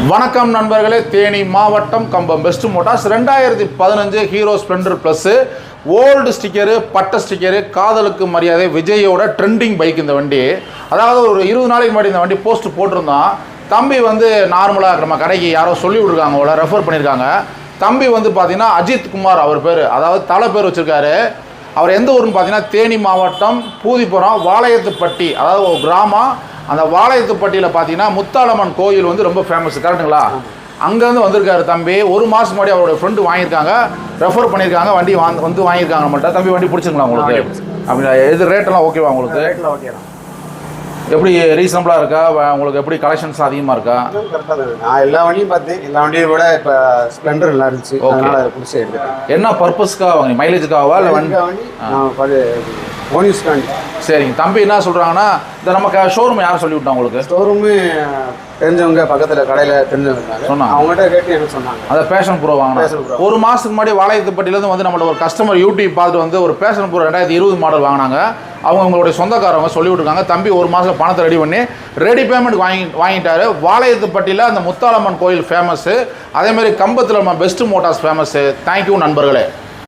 வணக்கம் நண்பர்களே, தேனி மாவட்டம் Cumbum Best Motors 2015 Hero Splendor plus old sticker, பட்டை ஸ்டிக்கரு, காதலுக்கு மரியாதை விஜயோட ட்ரெண்டிங் பைக். இந்த வண்டி அதாவது ஒரு 20 நாளைக்கு முன்னாடி இந்த வண்டி போஸ்ட் போட்டிருந்தான். தம்பி வந்து நார்மலாக நம்ம கடைக்கு யாரோ சொல்லி விட்ருக்காங்க, அவ்வளோ ரெஃபர் பண்ணியிருக்காங்க. தம்பி வந்து பார்த்தீங்கன்னா அஜித் குமார் அவர் பேர், அதாவது தலை பேர் வச்சுருக்காரு. அவர் எந்த ஊருன்னு பார்த்தீங்கன்னா தேனி மாவட்டம் பூதிப்புறம் வாளையத்துப்பட்டி, அதாவது ஒரு கிராமம். அந்த வாளையத்துப்பட்டியில் பார்த்தீங்கன்னா முத்தாளம்மன் கோயில் வந்து ரொம்ப ஃபேமஸ், கரெக்டுங்களா? அங்கேருந்து வந்திருக்காரு தம்பி. ஒரு மாதம் முன்னாடி அவரோட ஃப்ரெண்டு வாங்கியிருக்காங்க, ரெஃபர் பண்ணியிருக்காங்க, வண்டி வந்து வாங்கியிருக்காங்க நம்மள்ட்ட. தம்பி வண்டி பிடிச்சிங்களா உங்களுக்கு? அப்படின்னா எது ரேட்டெல்லாம் ஓகேவா உங்களுக்கு? ரேட்டில் ஓகே தான். எப்படி ரீசனபிளாக இருக்கா? உங்களுக்கு எப்படி கலெக்ஷன்ஸ் அதிகமாக இருக்கா? நான் எல்லா வண்டியும் பார்த்தேன். எல்லா வண்டியை விட இப்போ ஸ்ப்ளெண்டர் நல்லா இருந்துச்சு. அதனால அதை பிடிச்சி எடுத்துட்டேன். என்ன பர்பஸ்க்காக வாங்க? மைலேஜுக்காகவா இல்லை வண்டி ஓனிஸ்காண்டி? சரிங்க. தம்பி என்ன சொல்கிறாங்கன்னா, இந்த நமக்கு ஷோரூம் யாரும் சொல்லி விட்டா உங்களுக்கு? ஷோரூமு தெரிஞ்சவங்க பக்கத்தில் கடையில் தெரிஞ்சவங்க சொன்னாங்க. அவங்ககிட்ட கேட்டு எனக்கு சொன்னாங்க. அதை பேஷன் ப்ரோ வாங்கினாங்க. ஒரு மாதத்துக்கு முன்னாடி வாளையத்துப்பட்டியிலேருந்து வந்து நம்மளோட ஒரு கஸ்டமர் யூடியூப் பார்த்துட்டு வந்து ஒரு பேஷன் ப்ரோ 2020 மாடல் வாங்கினாங்க. அவங்களுடைய சொந்தக்காரவங்க சொல்லி விட்டுருக்காங்க. தம்பி ஒரு மாதம் பணத்தை ரெடி பண்ணி ரெடி பேமெண்ட் வாங்கிட்டாரு. வாளையத்துப்பட்டியில் அந்த முத்தாளம்மன் கோயில் ஃபேமஸ்ஸு, அதேமாதிரி கம்பத்தில் நம்ம பெஸ்ட் மோட்டார்ஸ் ஃபேமஸ்ஸு. தேங்க்யூ நண்பர்களே.